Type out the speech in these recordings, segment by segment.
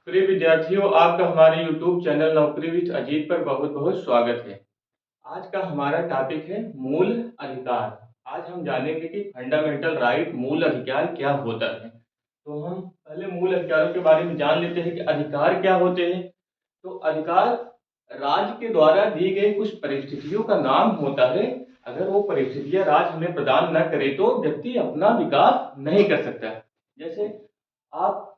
प्रिय विद्यार्थियों, आपका हमारे YouTube चैनल नौकरी विद अजीत पर बहुत बहुत स्वागत है। आज का हमारा टॉपिक है मूल अधिकार। आज हम जानेंगे कि फंडामेंटल राइट मूल अधिकार क्या होता है। तो हम पहले मूल अधिकारों के बारे में जान लेते हैं कि अधिकार क्या होते हैं। तो अधिकार राज्य के द्वारा दी गई कुछ परिस्थितियों का नाम होता है। अगर वो परिस्थितियां राज्य हमें प्रदान न करे तो व्यक्ति अपना विकास नहीं कर सकता। जैसे आप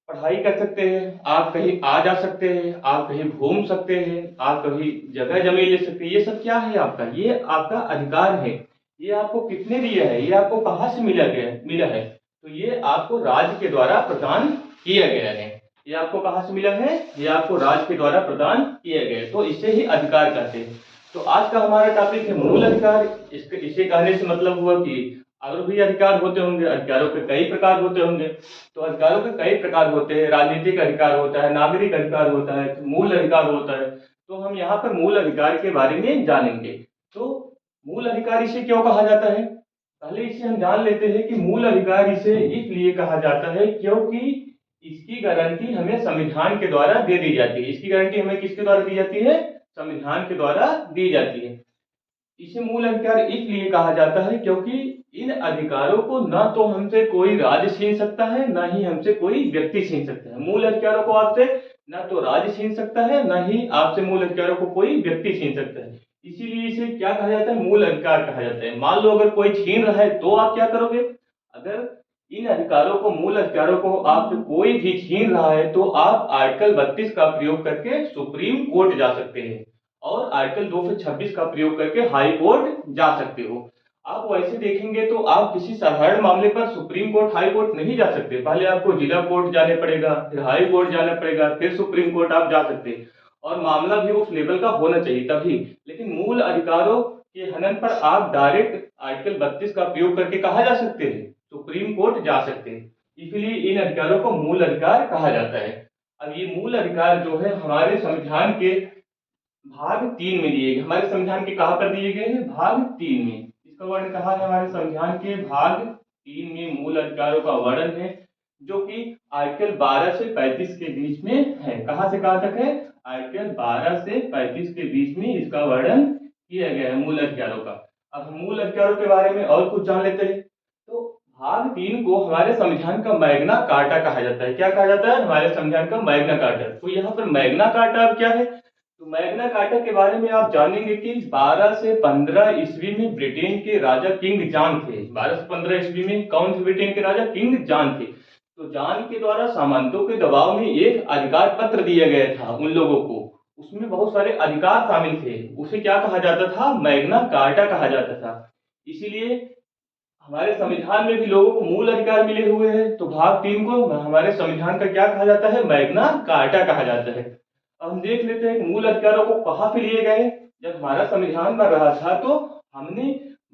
पढ़ाई कर सकते हैं, आप कहीं आ जा सकते हैं, आप कहीं घूम सकते हैं, आप कहीं जगह जमीन ले सकते हैं। ये सब क्या है आपका? ये आपका अधिकार है। ये आपको किसने दिया है? ये आपको कहाँ से मिला है? तो ये आपको राज्य के द्वारा प्रदान किया गया है। ये आपको कहाँ से मिला है? ये आपको राज्य के द्वारा प्रदान किया गया है। तो इसे ही अधिकार कहते हैं। तो आज का हमारा टॉपिक है मूल अधिकार। इसे कहने से मतलब हुआ कि और भी अधिकार होते होंगे, अधिकारों के कई प्रकार होते होंगे। तो अधिकारों के कई प्रकार होते हैं। राजनीतिक अधिकार होता है, नागरिक अधिकार होता है, मूल अधिकार होता है। तो हम यहाँ पर मूल अधिकार के बारे में जानेंगे। तो मूल अधिकार इसे क्यों कहा जाता है? पहले इसे हम जान लेते हैं कि मूल अधिकार इसे इसलिए कहा जाता है क्योंकि इसकी गारंटी हमें संविधान के द्वारा दे दी जाती है। इसकी गारंटी हमें किसके द्वारा दी जाती है? संविधान के द्वारा दी जाती है। इसे मूल अधिकार इसलिए कहा जाता है क्योंकि इन अधिकारों को न तो हमसे कोई राज्य छीन सकता है, न ही हमसे कोई व्यक्ति छीन सकता है। मूल अधिकारों को आपसे न तो राज्य छीन सकता है, न ही आपसे मूल अधिकारों को कोई व्यक्ति छीन सकता है। इसीलिए इसे क्या कहा जाता है? मूल अधिकार कहा जाता है। मान लो अगर कोई छीन रहा है तो आप क्या करोगे? अगर इन अधिकारों को, मूल अधिकारों को आपसे कोई भी छीन रहा है तो आप आर्टिकल 32 का प्रयोग करके सुप्रीम कोर्ट जा सकते हैं और आर्टिकल 226 का प्रयोग करके हाई कोर्ट जा सकते हो। आप वैसे देखेंगे तो आप किसी साधारण मामले पर सुप्रीम कोर्ट, हाई कोर्ट नहीं जा सकते। पहले आपको जिला कोर्ट जाने पड़ेगा, फिर हाई कोर्ट जाना पड़ेगा, फिर सुप्रीम कोर्ट आप जा सकते हैं और मामला भी उस लेवल का होना चाहिए तभी। लेकिन मूल अधिकारों के हनन पर आप डायरेक्ट आर्टिकल 32 का प्रयोग करके कहा जा सकते हैं, सुप्रीम कोर्ट जा सकते हैं। इसलिए इन अधिकारों को मूल अधिकार कहा जाता है। अब ये मूल अधिकार जो है हमारे संविधान के भाग 3 में दिए गए। हमारे संविधान के कहां पर दिए गए हैं? भाग 3 में। इसका वर्णन कहा है? हमारे संविधान के भाग 3 में मूल अधिकारों का वर्णन है, जो कि आर्टिकल 12 से 35 के बीच में है। कहां से कहां तक है? आर्टिकल 12 से 35 के बीच में इसका वर्णन किया गया है मूल अधिकारों का। अब हम मूल अधिकारों के बारे में और कुछ जान लेते हैं। तो भाग 3 को हमारे संविधान का मैग्ना कार्टा कहा जाता है। क्या कहा जाता है? हमारे संविधान का मैग्ना कार्टा। तो यहाँ पर मैग्ना कार्टा अब क्या है? तो मैग्ना कार्टा के बारे में आप जानेंगे कि 12 से 15 ईस्वी में ब्रिटेन के राजा किंग जॉन थे। 12 से 15 ईस्वी में कौन थे ब्रिटेन के राजा? किंग जॉन थे। तो जॉन के द्वारा सामंतों के दबाव में एक अधिकार पत्र दिया गया था उन लोगों को। उसमें बहुत सारे अधिकार शामिल थे। उसे क्या कहा जाता था? मैग्ना कार्टा कहा जाता था। इसीलिए हमारे संविधान में भी लोगों को मूल अधिकार मिले हुए हैं। तो भाग 3 को हमारे संविधान का क्या कहा जाता है? मैग्ना कार्टा कहा जाता है। अब हम देख लेते हैं मूल अधिकारों को कहाँ पे लिए गए। जब हमारा संविधान बन रहा था तो हमने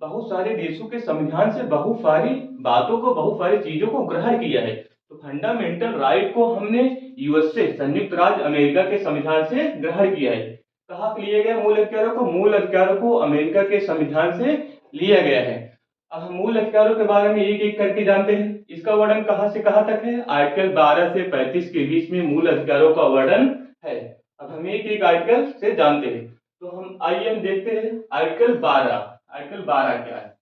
बहुत सारे देशों के संविधान से बहुत सारी बातों को, बहुत सारी चीजों को ग्रहण किया है। तो फंडामेंटल राइट को हमने यूएस से, संयुक्त राज्य अमेरिका के संविधान से ग्रहण किया है। कहाँ पे लिए गए मूल अधिकारों को? मूल अधिकारों को अमेरिका के संविधान से लिया गया है। अब हम मूल अधिकारों के बारे में एक एक करके जानते हैं। इसका वर्णन कहाँ से कहाँ तक है? आर्टिकल 12 से 35 के बीच में मूल अधिकारों का वर्णन है। अब हम एक एक आर्टिकल से जानते हैं। तो आइए हम देखते हैं आर्टिकल 12। आर्टिकल 12 क्या है?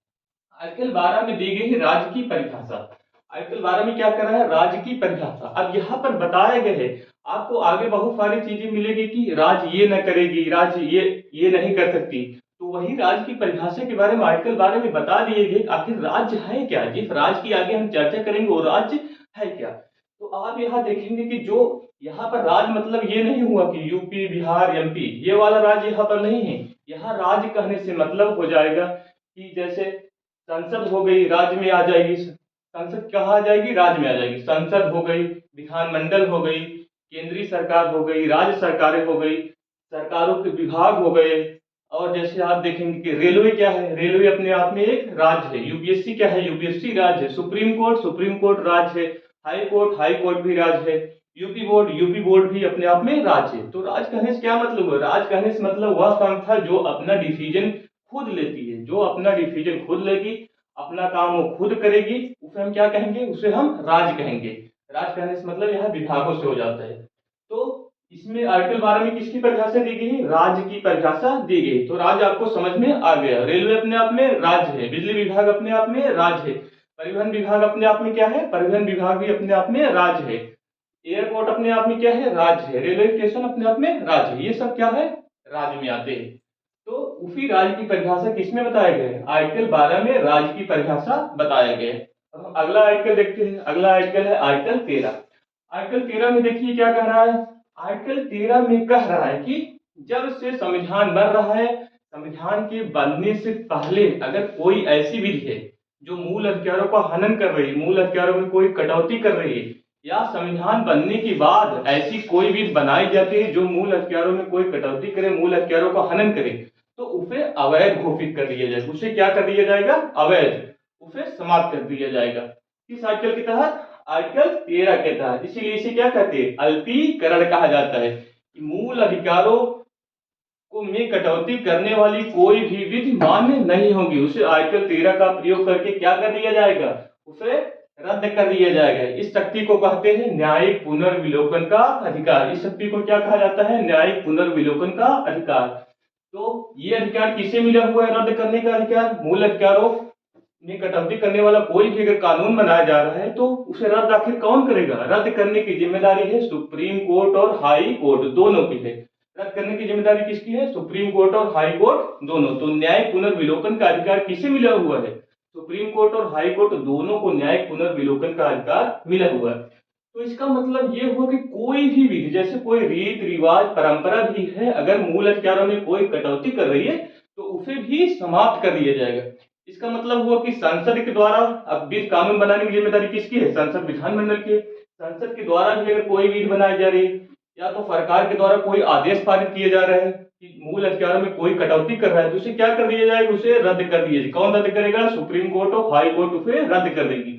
आर्टिकल 12 में दी गई है राज्य की परिभाषा। आर्टिकल 12 में क्या कर रहा है? राज्य की परिभाषा। अब यहाँ पर बताया गया है, आपको आगे बहुत सारी चीजें मिलेगी कि राज्य ये न करेगी, राज्य ये नहीं कर सकती। तो वही राज्य की परिभाषा के बारे में आर्टिकल 12 में बता दिए गए आखिर राज्य है क्या। जिस राज्य की आगे हम चर्चा करेंगे वो राज्य है क्या। तो आप यहाँ देखेंगे कि जो यहाँ पर राज्य मतलब ये नहीं हुआ कि यूपी, बिहार, एमपी, ये वाला राज्य यहाँ पर नहीं है। यहाँ राज्य कहने से मतलब हो जाएगा कि जैसे संसद हो गई, राज्य में आ जाएगी। संसद कहाँ आ जाएगी? राज्य में आ जाएगी। संसद हो गई, विधानमंडल हो गई, केंद्रीय सरकार हो गई, राज्य सरकारें हो गई, सरकारों के विभाग हो गए। और जैसे आप देखेंगे कि रेलवे क्या है? रेलवे अपने आप में एक राज्य है। यूपीएससी क्या है? यूपीएससी राज्य है। सुप्रीम कोर्ट राज्य है। हाई कोर्ट भी राज्य है। यूपी बोर्ड भी अपने आप में राज्य है। तो राज्य कहने से क्या मतलब है? राज्य कहने से मतलब वह संस्था जो अपना डिसीजन खुद लेती है, जो अपना डिसीजन खुद लेगी, अपना काम वो खुद करेगी, उसे हम क्या कहेंगे? उसे हम राज्य कहेंगे। राज्य कहने से मतलब यहाँ विभागों से हो जाता है। तो इसमें आर्टिकल 12 में किसकी परिभाषा दी गई? राज्य की परिभाषा दी गई। तो राज्य आपको समझ में आ गया। रेलवे अपने आप में राज्य है, बिजली विभाग अपने आप में राज्य है, परिवहन विभाग अपने आप में क्या है? परिवहन विभाग भी अपने आप में राज्य है, एयरपोर्ट अपने आप में क्या है? राज्य है, रेलवे स्टेशन अपने आप में राज्य है। ये सब क्या है? राज्य में आते हैं। तो उसी राज्य की परिभाषा किसमें बताया गया है? आर्टिकल 12 में राज्य की परिभाषा बताया गया है। अब हम अगला आर्टिकल देखते हैं। अगला आर्टिकल है आर्टिकल 13। आर्टिकल 13 में देखिए क्या कह रहा है। आर्टिकल 13 में कह रहा है कि जब से संविधान बन रहा है, संविधान के बनने से पहले अगर कोई ऐसी विधि है जो मूल अधिकारों का हनन कर रही है, मूल अधिकारों में कोई कटौती कर रही है, या संविधान बनने के बाद ऐसी कोई विधि बनाई जाती है जो मूल अधिकारों में कोई कटौती करे, मूल अधिकारों का हनन करे, तो उसे अवैध घोषित कर दिया जाएगा। उसे क्या कर दिया जाएगा? अवैध, उसे समाप्त कर दिया जाएगा। किस आर्टिकल के तहत? आर्टिकल 13 के तहत। इसीलिए इसे क्या कहते हैं? अल्पीकरण कहा जाता है कि मूल अधिकारों को में कटौती करने वाली कोई भी विधि मान्य नहीं होगी। उसे आर्टिकल 13 का प्रयोग करके क्या कर दिया जाएगा? उसे रद्द कर दिया जाएगा। इस शक्ति को कहते हैं न्यायिक पुनर्विलोकन का अधिकार। इस शक्ति को क्या कहा जाता है? न्यायिक पुनर्विलोकन का अधिकार। तो ये अधिकार किसे मिला हुआ है? रद्द करने का अधिकार। मूल अधिकारों में कटौती करने वाला कोई भी अगर कानून बनाया जा रहा है तो उसे रद्द आखिर कौन करेगा? रद्द करने की जिम्मेदारी है सुप्रीम कोर्ट और हाई कोर्ट दोनों की है। रद्द करने की जिम्मेदारी किसकी है? सुप्रीम कोर्ट और हाई कोर्ट दोनों। तो न्यायिक पुनर्विलोकन का अधिकार किसे मिला हुआ है? सुप्रीम कोर्ट और हाई कोर्ट दोनों को न्यायिक पुनर्विलोकन का अधिकार मिला हुआ है। तो इसका मतलब ये हुआ कि कोई भी विधि, जैसे कोई रीत रिवाज परंपरा भी है, अगर मूल अधिकारों में कोई कटौती कर रही है तो उसे भी समाप्त कर दिया जाएगा। इसका मतलब हुआ कि संसद के द्वारा, अब विधि कानून बनाने की जिम्मेदारी किसकी है? संसद विधानमंडल की है। संसद के द्वारा भी अगर कोई विधि बनाई जा रही है या तो सरकार के द्वारा कोई आदेश पारित किए जा रहे हैं कि मूल अधिकारों में कोई कटौती कर रहा है, तो उसे क्या कर दिया जाएगा? उसे रद्द कर दिया जाएगा। कौन रद्द करेगा? सुप्रीम कोर्ट और हाई कोर्ट उसे रद्द कर देगी।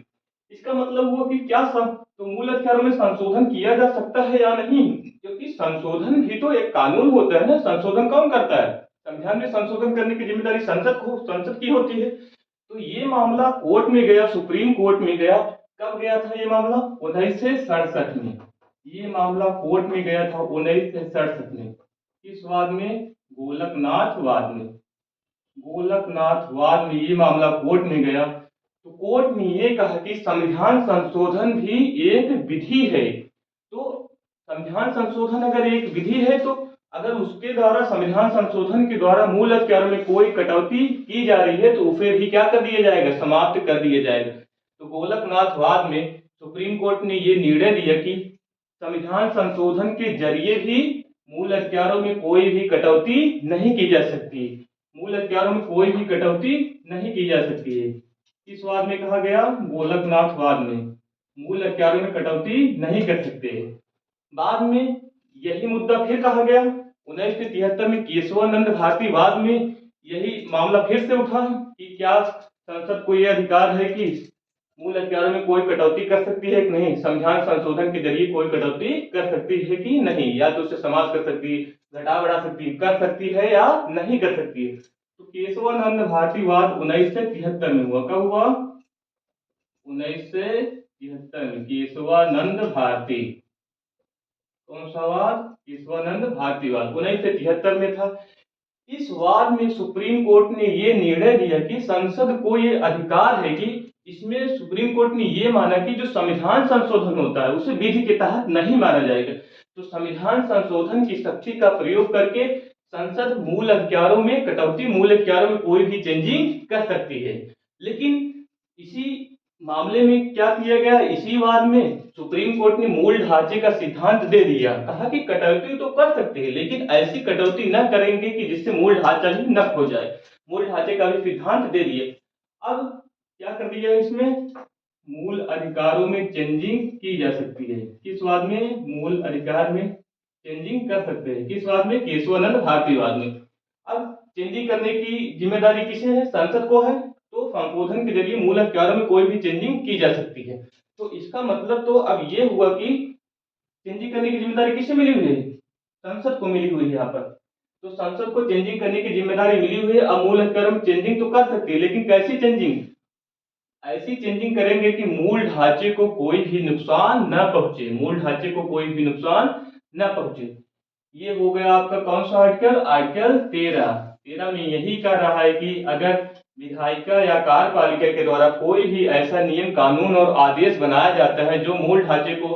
इसका मतलब हुआ कि क्या तो मूल अधिकारों में संशोधन किया जा सकता है या नहीं? क्योंकि संशोधन भी तो एक कानून होता है ना। संशोधन कौन करता है? संविधान में संशोधन करने की जिम्मेदारी संसद की होती है। तो ये मामला कोर्ट में गया, सुप्रीम कोर्ट में गया। कब गया था ये मामला? 1967 में। ये मामला कोर्ट में गया था 1967 में। किस वाद में? गोलकनाथ वाद में। गोलकनाथ वाद में ये मामला कोर्ट में गया। तो कोर्ट ने ये कहा कि संविधान संशोधन भी एक विधि है। तो संविधान संशोधन अगर एक विधि है तो अगर उसके द्वारा, संविधान संशोधन के द्वारा मूल अधिकारों में कोई कटौती की जा रही है तो उसे भी क्या कर दिया जाएगा? समाप्त कर दिया जाएगा। तो गोलकनाथ वाद में सुप्रीम कोर्ट ने ये निर्णय दिया कि संविधान संशोधन के जरिए भी मूल अधिकारों में कोई भी कटौती नहीं की जा सकती। मूल अधिकारों में कोई भी कटौती नहीं की जा सकती है। किस वाद में कहा गया? गोलकनाथ वाद में। मूल अधिकारों में कटौती नहीं कर सकते। बाद में यही मुद्दा फिर कहा गया 1973 में केशवानंद भारती वाद में। यही मामला फिर से उठा कि क्या संसद को यह अधिकार है कि मूल अधिकारों में कोई कटौती कर सकती है कि नहीं, संविधान संशोधन के जरिए कोई कटौती कर सकती है कि नहीं, या तो उसे समाप्त कर सकती है, घटा बढ़ा सकती है, कर सकती है या नहीं कर सकती है। तो केशवानंद भारती वाद 1973 में हुआ। कब हुआ? 1973 में। केशवानंद भारती, कौन सा वाद? केशवानंद भारती वाद 1973 में था। इस वाद में सुप्रीम कोर्ट ने ये निर्णय दिया कि संसद को ये अधिकार है कि इसमें सुप्रीम कोर्ट ने ये माना कि जो संविधान संशोधन होता है उसे विधि के तहत नहीं माना जाएगा। तो संविधान संशोधन की शक्ति का प्रयोग करके संसद मूल अधिकारों में कटौती, मूल अधिकारों में कोई भी चेंजिंग कर सकती है। लेकिन इसी मामले में क्या किया गया? इसी वाद में सुप्रीम कोर्ट ने मूल ढांचे का सिद्धांत दे दिया। कहा कि कटौती तो कर सकते हैं लेकिन ऐसी कटौती न करेंगे कि जिससे मूल ढांचा ही नष्ट हो जाए। मूल ढांचे का भी सिद्धांत दे दिए। अब क्या कर दिया इसमें? मूल अधिकारों में चेंजिंग की जा सकती है। किस वाद में? मूल अधिकार में चेंजिंग कर सकते हैं। किस वाद में? केशवानंद भारती वाद में। अब चेंजिंग करने की जिम्मेदारी किसे है? संसद को है। तो संशोधन के जरिए मूल अधिकारों में कोई भी चेंजिंग की जा सकती है। तो इसका मतलब तो अब ये हुआ कि चेंजिंग करने की जिम्मेदारी किसे मिली हुई है? संसद को मिली हुई है यहाँ पर। तो संसद को चेंजिंग करने की जिम्मेदारी मिली हुई है। अब मूल अधिकारों में चेंजिंग तो कर सकती है लेकिन कैसी चेंजिंग? ऐसी चेंजिंग करेंगे कि मूल ढांचे को कोई भी नुकसान न पहुंचे, मूल ढांचे को कोई भी नुकसान न पहुंचे। ये हो गया आपका कौन सा आर्टिकल, आर्टिकल 13। 13 में यही कह रहा है कि अगर विधायिका या कार्यपालिका के द्वारा कोई भी ऐसा नियम, कानून और आदेश बनाया जाता है जो मूल ढांचे को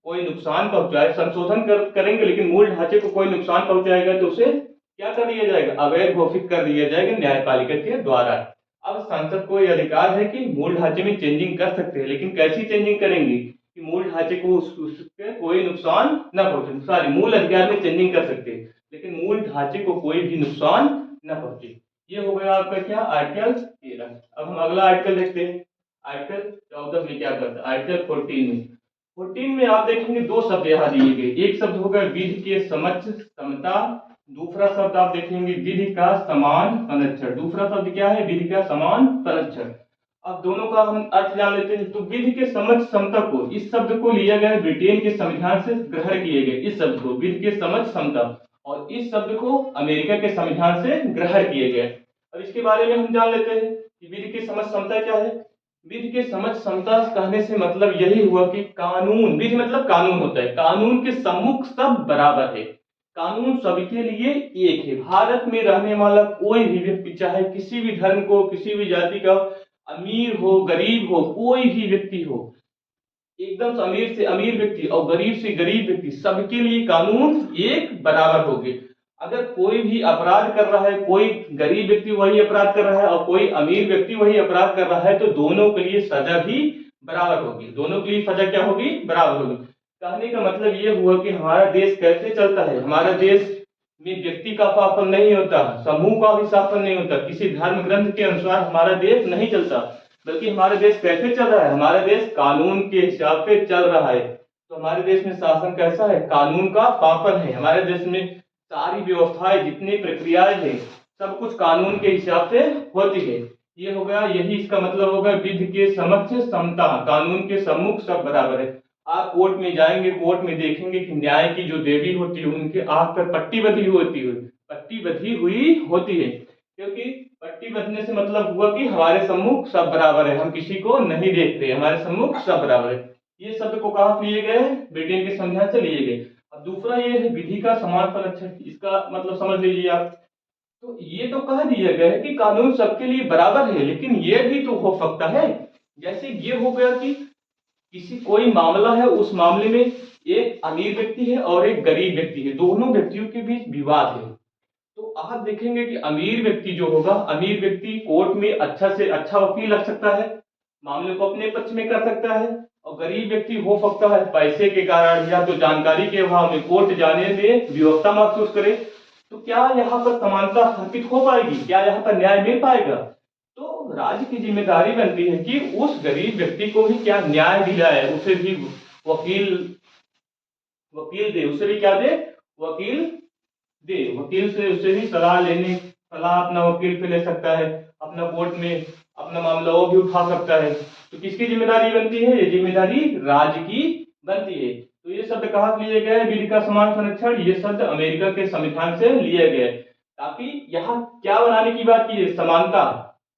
कोई नुकसान पहुंचाए, संशोधन करेंगे लेकिन मूल ढांचे को कोई नुकसान पहुंचाएगा तो उसे क्या कर दिया जाएगा, अवैध घोषित कर दिया जाएगा न्यायपालिका के द्वारा। अब संसद को यह अधिकार है कि मूल ढांचे में चेंजिंग कर सकते हैं, लेकिन कैसी चेंजिंग करेंगे कि मूल ढांचे को उसके कोई नुकसान न पहुंचे। सॉरी, मूल अधिकार में चेंजिंग कर सकते हैं लेकिन मूल ढांचे को कोई भी नुकसान न पहुंचे। ये हो गया आपका क्या, आर्टिकल 13। अब हम अगला आर्टिकल देखते हैं। आर्टिकल 14 में क्या करता है, आर्टिकल 14 में, 14 में आप देखेंगे दो शब्द यहाँ दिए गए। एक शब्द होगा विधि के समक्ष समता, दूसरा शब्द आप देखेंगे विधि का समान संरक्षण। दूसरा शब्द क्या है, विधि का समान संरक्षण। अब दोनों का हम अर्थ जान लेते हैं। तो विधि के समक्ष समता को, इस शब्द को लिया गया ब्रिटेन के संविधान से ग्रहण किए गए, इस शब्द को विधि के समक्ष समता, और इस शब्द को अमेरिका के संविधान से ग्रहण किए गए। अब इसके बारे में हम जान लेते हैं कि विधि के समक्ष समता क्या है। विधि के समक्ष समता कहने से मतलब यही हुआ कि कानून, विधि मतलब कानून होता है, कानून के सम्मुख सब बराबर है, कानून सबके लिए एक है। भारत में रहने वाला कोई भी व्यक्ति, चाहे किसी भी धर्म को, किसी भी जाति का, अमीर हो गरीब हो, कोई भी व्यक्ति हो, एकदम अमीर से अमीर व्यक्ति और गरीब से गरीब व्यक्ति, सबके लिए कानून एक बराबर होंगे। अगर कोई भी अपराध कर रहा है, कोई गरीब व्यक्ति वही अपराध कर रहा है और कोई अमीर व्यक्ति वही अपराध कर रहा है, तो दोनों के लिए सजा भी बराबर होगी, दोनों के लिए सजा क्या होगी, बराबर होगी। कहने का मतलब ये हुआ कि हमारा देश कैसे चलता है, हमारा देश में व्यक्ति का शासन नहीं होता, समूह का भी शासन नहीं होता, किसी धर्म ग्रंथ के अनुसार हमारा देश नहीं चलता, बल्कि हमारा देश कैसे चल रहा है, हमारा देश कानून के हिसाब से चल रहा है। तो हमारे देश में शासन कैसा है, कानून का शासन है। हमारे देश में सारी व्यवस्थाएं, जितनी प्रक्रियाएं हैं, सब कुछ कानून के हिसाब से होती है। ये हो गया, यही इसका मतलब होगा विधि के समक्ष समता, कानून के सम्मुख सब बराबर है। आप कोर्ट में जाएंगे, कोर्ट में देखेंगे कि न्याय की जो देवी होती है उनके आंख पर पट्टी बंधी होती है, पट्टी बंधी हुई होती है, क्योंकि पट्टी बंधने से मतलब हुआ कि हमारे सम्मुख सब बराबर है, हम किसी को नहीं देख रहे, हमारे सम्मुख सब बराबर है। ये शब्द को कहाँ से लिए गए, ब्रिटेन के संविधान से लिए गए। अब दूसरा ये है विधि का समान संरक्षण, इसका मतलब समझ लीजिए आप। तो ये तो कह दिया गया है कि कानून सबके लिए बराबर है, लेकिन ये भी तो हो सकता है, जैसे ये हो गया कि किसी कोई मामला है, उस मामले में एक अमीर व्यक्ति है और एक गरीब व्यक्ति है, दोनों व्यक्तियों के बीच विवाद है। तो आप देखेंगे कि अमीर व्यक्ति जो होगा, अमीर व्यक्ति कोर्ट में अच्छा से अच्छा वकील रख सकता है, मामले को अपने पक्ष में कर सकता है, और गरीब व्यक्ति हो सकता है पैसे के कारण या तो जानकारी के अभाव में कोर्ट जाने में विवशता महसूस करे। तो क्या यहाँ पर समानता स्थापित हो पाएगी, क्या यहाँ पर न्याय मिल पाएगा? तो राज्य की जिम्मेदारी बनती है कि उस गरीब व्यक्ति को भी क्या न्याय दिलाए, उसे भी वकील वकील दे, उसे भी क्या दे, वकील दे, वकील से उसे भी सलाह अपना वकील पे ले सकता है, अपना कोर्ट में अपना मामला वो भी उठा सकता है। तो किसकी जिम्मेदारी बनती है, ये जिम्मेदारी राज्य की बनती है। तो ये शब्द कहाँ से लिए गए, विधि का समान संरक्षण, ये शब्द अमेरिका के संविधान से लिए गए, ताकि यहाँ क्या बनाने की बात की है, समानता।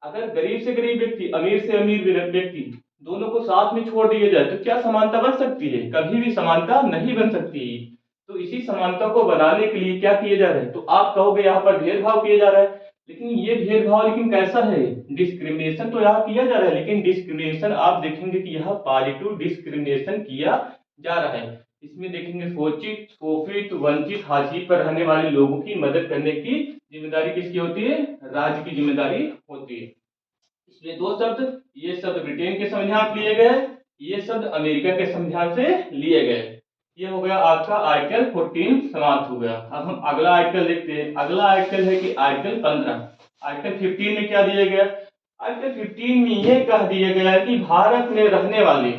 अगर गरीब से गरीब व्यक्ति, अमीर से अमीर व्यक्ति, दोनों को साथ में छोड़ दिया जाए तो क्या समानता बन सकती है? कभी भी समानता नहीं बन सकती। तो इसी समानता को बनाने के लिए क्या किया जा रहा है, तो आप कहोगे यहाँ पर भेदभाव किया जा रहा है, लेकिन ये भेदभाव लेकिन कैसा है, डिस्क्रिमिनेशन तो यहाँ किया जा रहा है, लेकिन डिस्क्रिमिनेशन आप देखेंगे कि यहाँ पॉजिटिव डिस्क्रिमिनेशन किया जा रहा है। इसमें देखेंगे शोषित, शोषित, वंचित, हाशिए पर रहने वाले लोगों की मदद करने की जिम्मेदारी किसकी होती है, राज्य की जिम्मेदारी होती है। इसमें दो शब्द, ये शब्द ब्रिटेन के संविधान से लिए गए, ये शब्द अमेरिका के संविधान से लिए गए। ये हो गया आपका आर्टिकल 14 समाप्त हो गया। अब हम अगला आर्टिकल देखते हैं। अगला आर्टिकल है कि आर्टिकल 15। आर्टिकल 15 में क्या दिया गया, आर्टिकल 15 में यह कह दिया गया है कि भारत में रहने वाले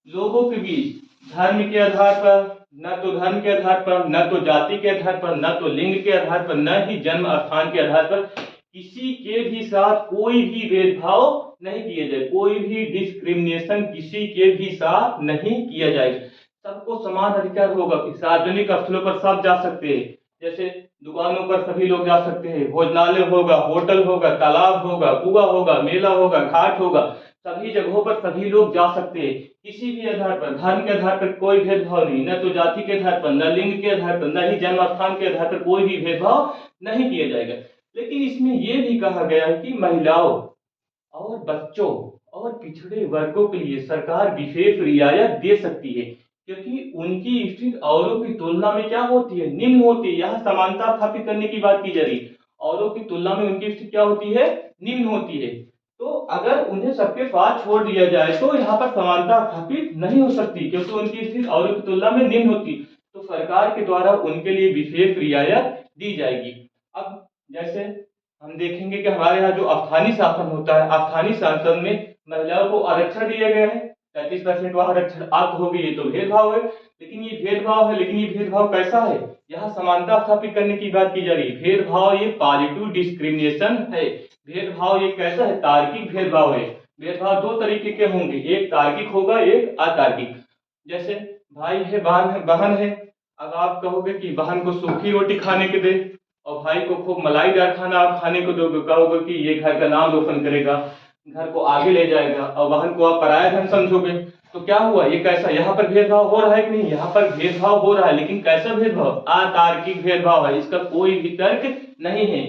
लोगों के बीच धर्म के आधार पर, न तो धर्म के आधार पर, न तो जाति के आधार पर, न तो लिंग के आधार पर, न ही जन्म स्थान के आधार पर किसी के भी साथ कोई भी भेदभाव नहीं किया जाए, कोई भी डिस्क्रिमिनेशन किसी के भी साथ नहीं किया जाएगा। सबको समान अधिकार होगा कि सार्वजनिक स्थलों पर सब जा सकते हैं, जैसे दुकानों पर सभी लोग जा सकते हैं, भोजनालय होगा, होटल होगा, तालाब होगा, कुआं होगा, मेला होगा, घाट होगा, सभी जगहों पर सभी लोग जा सकते हैं, किसी भी आधार पर, धर्म के आधार पर कोई भेदभाव नहीं, न तो जाति के आधार पर, न लिंग के आधार पर, न ही जन्म स्थान के आधार पर कोई भी भेदभाव नहीं किया जाएगा। लेकिन इसमें यह भी कहा गया है कि महिलाओं और बच्चों और पिछड़े वर्गों के लिए सरकार विशेष रियायत दे सकती है, क्योंकि उनकी स्थिति औरों की तुलना में क्या होती है, निम्न होती है। यहाँ समानता स्थापित करने की बात की जा रही है, औरों की तुलना में उनकी स्थिति क्या होती है, निम्न होती है। तो अगर उन्हें सबके साथ छोड़ दिया जाए तो यहाँ पर समानता स्थापित नहीं हो सकती, क्योंकि उनकी स्थिति औरों की तुलना में निम्न होती। तो सरकार के द्वारा उनके लिए विशेष रियायत दी जाएगी। अब जैसे हम देखेंगे कि हमारे यहाँ जो अस्थानी शासन होता है, अस्थानी शासन में महिलाओं को आरक्षण दिया गया है, 33% वह आरक्षण। आप कहोगे ये तो भेदभाव है, लेकिन ये भेदभाव है, लेकिन ये भेदभाव कैसा है, यहाँ समानता स्थापित करने की बात की जा रही है। भेदभाव ये पॉजिटिव डिस्क्रिमिनेशन है। भेदभाव ये कैसा है, तार्किक भेदभाव है। भेदभाव दो तरीके के होंगे, एक तार्किक होगा, एक अतार्किक। जैसे भाई है, बहन है, अब आप कहोगे कि बहन को सूखी रोटी खाने के दे और भाई को खूब मलाईदार खाना आप खाने को दोगे, कहोगे कि ये घर का नाम रोशन करेगा, घर को आगे ले जाएगा, और बहन को आप पराया धन समझोगे। तो क्या हुआ, ये कैसा, यहाँ पर भेदभाव हो रहा है कि नहीं, यहाँ पर भेदभाव हो रहा है, लेकिन कैसा भेदभाव, अतार्किक भेदभाव है, इसका कोई भी तर्क नहीं है।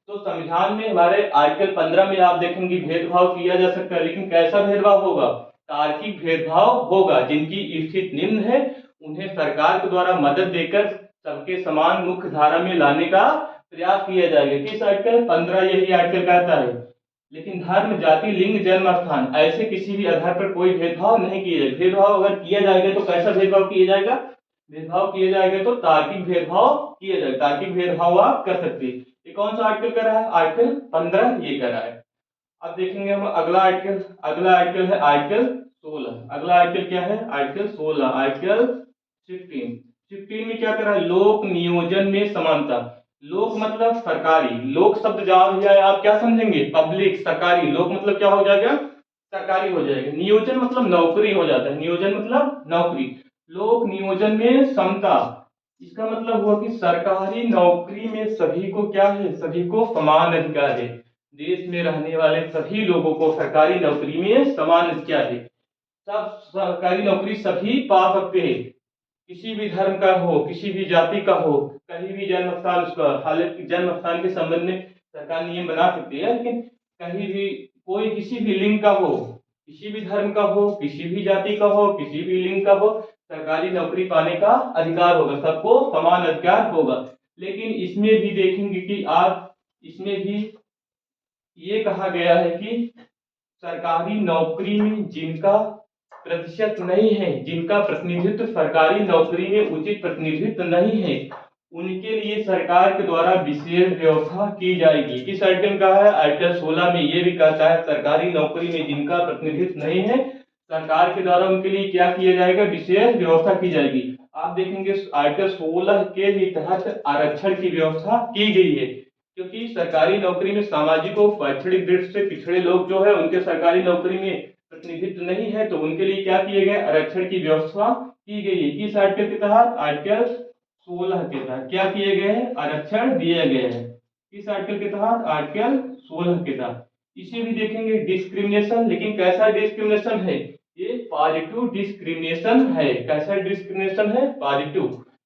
तो संविधान में हमारे आर्टिकल 15 में आप देखेंगे भेदभाव किया जा सकता है, लेकिन कैसा भेदभाव होगा, तार्किक भेदभाव होगा। जिनकी स्थिति निम्न है उन्हें सरकार के द्वारा मदद देकर सबके समान मुख्य धारा में लाने का प्रयास किया जाएगा। किस आर्टिकल 15 यही आर्टिकल कहता है। लेकिन धर्म, जाति, लिंग, जन्म स्थान ऐसे किसी भी आधार पर कोई भेदभाव नहीं किया जाएगा। भेदभाव अगर किया जाएगा तो कैसा भेदभाव किया जाएगा, भेदभाव किया जाएगा तो तार्किक भेदभाव किया जाएगा। तार्किक भेदभाव आप कर सकते हैं। ये कौन सा आर्टिकल कर रहा है, आर्टिकल 15 ये कर रहा है। अब देखेंगे हम अगला आर्टिकल। अगला आर्टिकल है आर्टिकल 16। अगला आर्टिकल क्या है, आर्टिकल 16। आर्टिकल 15 में क्या कर रहा है, लोक नियोजन में समानता। लोक मतलब सरकारी, लोक शब्द जहां जाए आप क्या समझेंगे, पब्लिक, सरकारी। लोक मतलब क्या हो जाएगा, सरकारी हो जाएगा। नियोजन मतलब नौकरी हो जाता है, नियोजन मतलब नौकरी। लोक नियोजन में समता, इसका मतलब हुआ कि सरकारी नौकरी में सभी को क्या है, सभी को समान अधिकार है। देश में रहने वाले सभी लोगों को सरकारी नौकरी में समान अधिकार है। सब सरकारी नौकरी सभी पा सकते हैं, किसी भी धर्म का हो, किसी भी जाति का हो, कहीं भी जन्म स्थान उसका, हालांकि जन्म स्थान के संबंध में सरकार नियम बना सकती है, लेकिन कहीं भी कोई किसी भी लिंग का हो, किसी भी धर्म का हो, किसी भी जाति का हो, किसी भी लिंग का हो, सरकारी नौकरी पाने का अधिकार होगा, सबको समान अधिकार होगा। लेकिन इसमें भी देखेंगे कि आप, इसमें भी ये कहा गया है कि सरकारी नौकरी में जिनका प्रतिशत नहीं है, जिनका प्रतिनिधित्व सरकारी नौकरी में उचित प्रतिनिधित्व नहीं है, उनके लिए सरकार के द्वारा विशेष व्यवस्था की जाएगी। किस आर्टिकल का है, आर्टिकल 16 में ये भी कहता है सरकारी नौकरी में जिनका प्रतिनिधित्व नहीं है, सरकार के द्वारा उनके लिए क्या किया जाएगा, विशेष व्यवस्था की जाएगी। आप देखेंगे आर्टिकल 16 के ही तहत आरक्षण की व्यवस्था की गई है, क्योंकि सरकारी नौकरी में सामाजिक और शैक्षणिक दृष्टि से पिछड़े लोग जो है उनके सरकारी नौकरी में प्रतिनिधित्व नहीं है, तो उनके लिए क्या किए गए, आरक्षण की व्यवस्था की गई है। किस आर्टिकल के तहत, आर्टिकल 16 के तहत क्या किए गए हैं, आरक्षण दिए गए हैं। किस आर्टिकल के तहत, आर्टिकल 16 के तहत। इसे भी देखेंगे डिस्क्रिमिनेशन, लेकिन कैसा डिस्क्रिमिनेशन है, ये पॉजिटिव डिस्क्रिमिनेशन है। कैसा डिस्क्रिमिनेशन है, पॉजिटिव।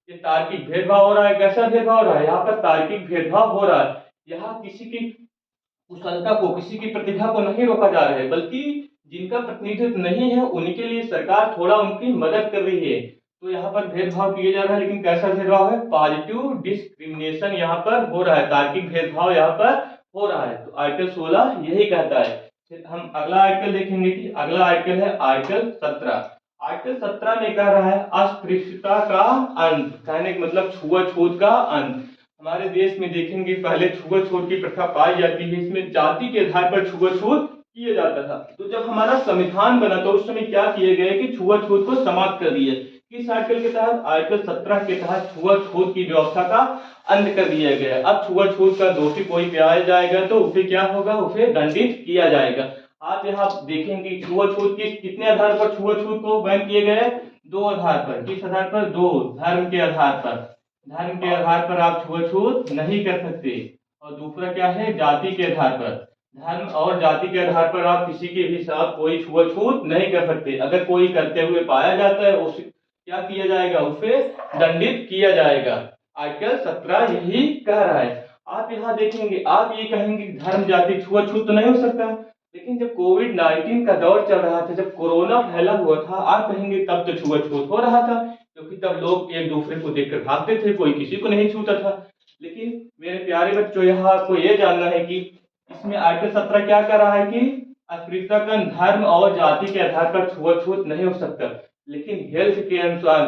ये तार्किक भेदभाव हो रहा है, कैसा भेदभाव हो रहा है, यहाँ पर तार्किक भेदभाव हो रहा है। यहाँ किसी की कुशलता को, किसी की प्रतिभा को नहीं रोका जा रहा है, बल्कि जिनका प्रतिनिधित्व नहीं है उनके लिए सरकार थोड़ा उनकी मदद कर रही है। तो यहाँ पर भेदभाव किया जा रहा है, लेकिन कैसा भेदभाव है, पॉजिटिव डिस्क्रिमिनेशन यहाँ पर हो रहा है, तार्किक भेदभाव यहाँ पर हो रहा है। तो आर्टिकल 16 यही कहता है। फिर हम अगला आर्टिकल देखेंगे कि अगला आर्टिकल है आर्टिकल 17। आर्टिकल 17 में कह रहा है अस्पृश्यता का अंत, कहने का मतलब छुआछूत का अंत। हमारे देश में देखेंगे पहले छुआछूत की प्रथा पाई जाती है, इसमें जाति के आधार पर छुआछूत किया जाता था। तो जब हमारा संविधान बना तो उस समय क्या किए गए कि छुआछूत को समाप्त कर दिए। किस आर्टिकल के तहत, आर्टिकल 17 के तहत छुआछूत की व्यवस्था का अंत कर दिया गया। अब छुआछूत का दोषी कोई पाया जाएगा तो उसे क्या होगा, उसे दंडित किया जाएगा। आप यहाँ देखेंगे छुआछूत की कितने आधार पर छुआछूत को बैन किए गए, दो आधार पर। किस आधार पर, दो, धर्म के आधार पर। धर्म के आधार पर आप छुआछूत नहीं कर सकते, और दूसरा क्या है, जाति के आधार पर। धर्म और जाति के आधार पर आप किसी के भी साथ कोई छुआछूत नहीं कर सकते। अगर कोई करते हुए पाया जाता है उसे क्या किया जाएगा, उसे दंडित किया जाएगा। आर्टिकल 17 यही कह रहा है। आप यहाँ देखेंगे, आप ये कहेंगे धर्म जाति छुआछूत तो नहीं हो सकता, लेकिन जब कोविड-19 का दौर चल रहा था, जब कोरोना फैला हुआ था, आप कहेंगे तब तो छुआछूत हो रहा था, क्योंकि तब लोग एक दूसरे को देखकर भागते थे, कोई किसी को नहीं छूता था। लेकिन मेरे प्यारे बच्चों, यहाँ आपको ये जानना है कि इसमें आर्टिकल 17 क्या कर रहा है कि अस्पृश्यता धर्म और जाति के आधार पर छुआछूत नहीं हो सकता। लेकिन हेल्थ के अनुसार,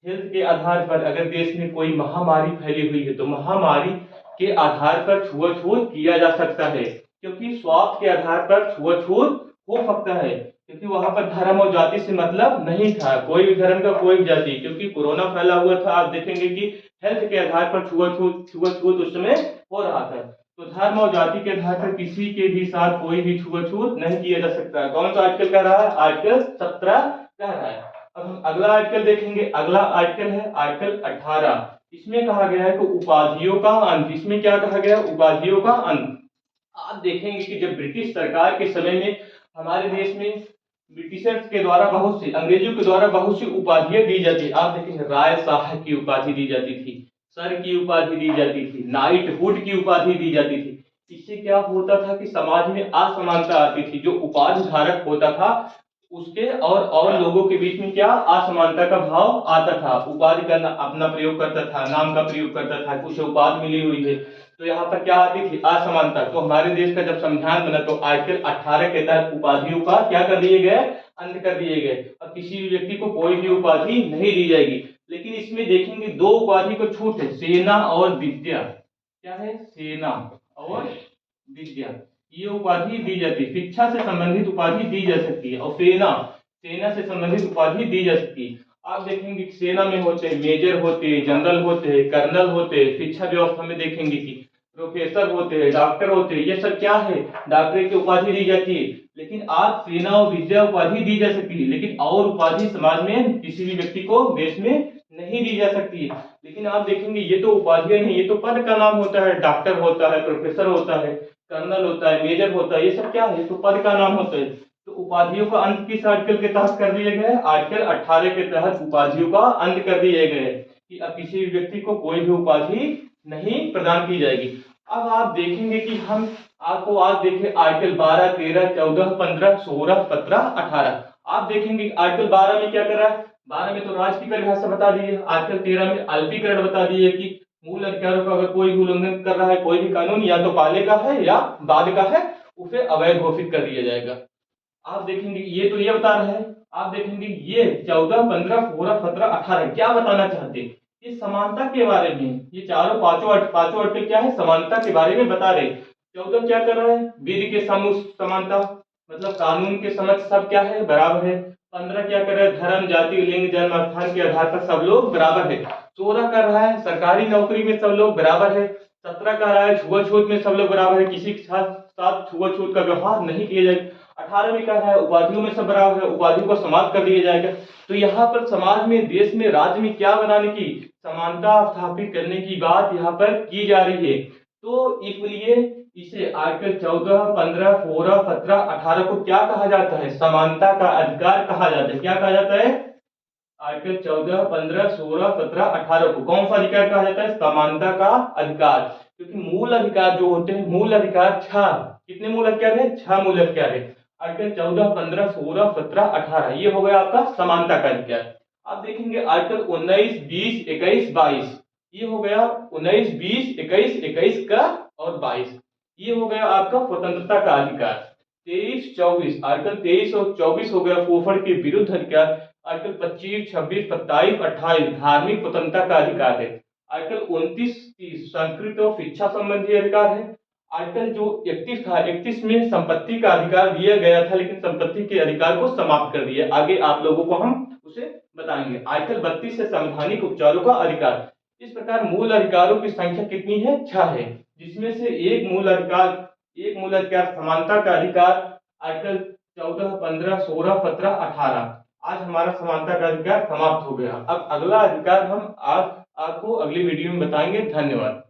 हेल्थ के आधार पर अगर देश में कोई महामारी फैली हुई है तो महामारी के आधार पर छुआछूत किया जा सकता है, क्योंकि स्वास्थ्य के आधार पर छुआछूत हो सकता है, क्योंकि वहां पर धर्म और जाति से मतलब नहीं था, कोई भी धर्म का कोई भी जाति, क्योंकि कोरोना फैला हुआ था। आप देखेंगे कि हेल्थ के आधार पर छुआछूत उस समय हो रहा था। तो धर्म और जाति के आधार पर किसी के भी साथ कोई भी छुआछूत नहीं किया जा सकता। कौन सा आर्टिकल कह रहा है? आर्टिकल 17 कह रहा है। अब हम अगला आर्टिकल देखेंगे। अगला आर्टिकल है आर्टिकल 18। इसमें कहा गया है कि उपाधियों का अंत। इसमें क्या कहा गया? उपाधियों का अंत। आप देखेंगे कि जब ब्रिटिश सरकार के समय में हमारे देश में ब्रिटिशर्स के द्वारा बहुत सी, अंग्रेजों के द्वारा बहुत सी उपाधियां दी जाती। आप देखेंगे राय साहब की उपाधि दी जाती थी, सर की उपाधि दी जाती थी, नाइटहुड की उपाधि दी जाती थी। इससे क्या होता था कि समाज में असमानता आती थी। जो उपाधि धारक होता था उसके और लोगों के बीच में क्या असमानता का भाव आता था। उपाधि का अपना प्रयोग करता था, नाम का प्रयोग करता था, कुछ उपाधि मिली हुई है तो यहाँ पर क्या आती थी? असमानता। तो हमारे देश का जब संविधान बना तो आर्टिकल 18 के तहत उपाधियों का क्या कर दिए गए? अंत कर दिए गए। अब किसी भी व्यक्ति को कोई भी उपाधि नहीं दी जाएगी। लेकिन इसमें देखेंगे दो उपाधि को छूट है, सेना और विद्या। क्या है? सेना और विद्या, ये उपाधि दी जाती है। शिक्षा से संबंधित उपाधि दी जा सकती है और सेना, सेना से संबंधित उपाधि दी जा सकती है। आप देखेंगे कि सेना में होते हैं मेजर होते हैं, जनरल होते हैं, कर्नल होते हैं। शिक्षा व्यवस्था में देखेंगे कि प्रोफेसर होते हैं, डॉक्टर होते हैं। ये सब क्या है? डॉक्टरेट की उपाधि दी जाती है। लेकिन आज सेना और विद्या उपाधि दी जा सकती है, लेकिन और उपाधि समाज में किसी भी व्यक्ति को देश में नहीं दी जा सकती है। लेकिन आप देखेंगे ये तो उपाधियां नहीं, ये तो पद का नाम होता है। डॉक्टर होता है, प्रोफेसर होता है, कर्नल होता है, मेजर होता है, ये सब क्या है? तो पद का नाम होता है। तो उपाधियों का अंत किस आर्टिकल के तहत कर दिए गए? आर्टिकल 18 के तहत उपाधियों का अंत कर दिए गए कि अब किसी भी व्यक्ति को कोई भी उपाधि नहीं प्रदान की जाएगी। अब आप देखेंगे कि हम आपको आज देखें आर्टिकल 12, 13, 14, 15, 16, 17, 18। आप देखेंगे आर्टिकल 12 में क्या कर रहा है? 12 में तो राज्य की परिभाषा बता दी है। आर्टिकल 13 में अल्पीकरण बता दी है कि मूल अधिकारों का अगर कोई भी उल्लंघन कर रहा है कोई भी कानून, या तो पहले का है या बाद का है, उसे अवैध घोषित कर दिया जाएगा। आप देखेंगे ये तो ये बता रहा है। आप देखेंगे ये 14, 15, 16, 17, 18 क्या बताना चाहते हैं? ये समानता के बारे में। ये चारों पांचों आर्टिकल क्या है? समानता के बारे में बता रहे। 14 क्या कर रहा है? विधि के समक्ष समानता, मतलब कानून के समक्ष सब क्या है? बराबर है। 15 क्या कर रहा है? धर्म, जाति, लिंग, जन्म स्थान के आधार पर सब लोग बराबर है। 16 कर रहा है सरकारी नौकरी में सब लोग बराबर है। 17 कह रहा है छुआछूत में सब लोग बराबर है, किसी के साथ छुआछूत का व्यवहार नहीं किया जाएगा। 18 में कह रहा है उपाधियों में सब बराबर है, उपाधियों को समाप्त कर दिया जाएगा। तो यहाँ पर समाज में, देश में, राज्य में क्या बनाने की, समानता स्थापित करने की बात यहाँ पर की जा रही है। तो इसलिए इसे आर्टिकल 14, 15, 16, 17, 18 को क्या कहा जाता है? समानता का अधिकार कहा जाता है। क्या कहा जाता है? आर्टिकल 14, 15, 16, 17, 18 को कौन सा अधिकार कहा जाता है? समानता का अधिकार। क्योंकि मूल अधिकार जो होते हैं, मूल अधिकार 6, कितने मूल अधिकार है? 6 मूल अधिकार है। आर्टिकल 14, 15, 16, 17, 18 ये हो गया आपका समानता का अधिकार। आप देखेंगे आर्टिकल 19, 20, 21, 22 ये हो गया 19, 20, 21, 21 का और 22 ये हो गया आपका स्वतंत्रता का अधिकार। 23, 24 आर्टिकल 23 और 24 हो गया शोषण के विरुद्ध अधिकार। आर्टिकल 25, 26, 27, 28 धार्मिक स्वतंत्रता का अधिकार है। आर्टिकल 29, 30 संस्कृत और शिक्षा संबंधी अधिकार है। आर्टिकल जो 31 था, 31 में संपत्ति का अधिकार दिया गया था, लेकिन संपत्ति के अधिकार को समाप्त कर दिया। आगे आप लोगों को हम उसे बताएंगे। आर्टिकल 32 से संवैधानिक उपचारों का अधिकार। इस प्रकार मूल अधिकारों की संख्या कितनी है? 6 है, जिसमें से एक मूल अधिकार समानता का अधिकार। आर्टिकल 14, 15, 16, 17, 18 आज हमारा समानता का अधिकार समाप्त हो गया। अब अगला अधिकार हम आज आपको अगली वीडियो में बताएंगे। धन्यवाद।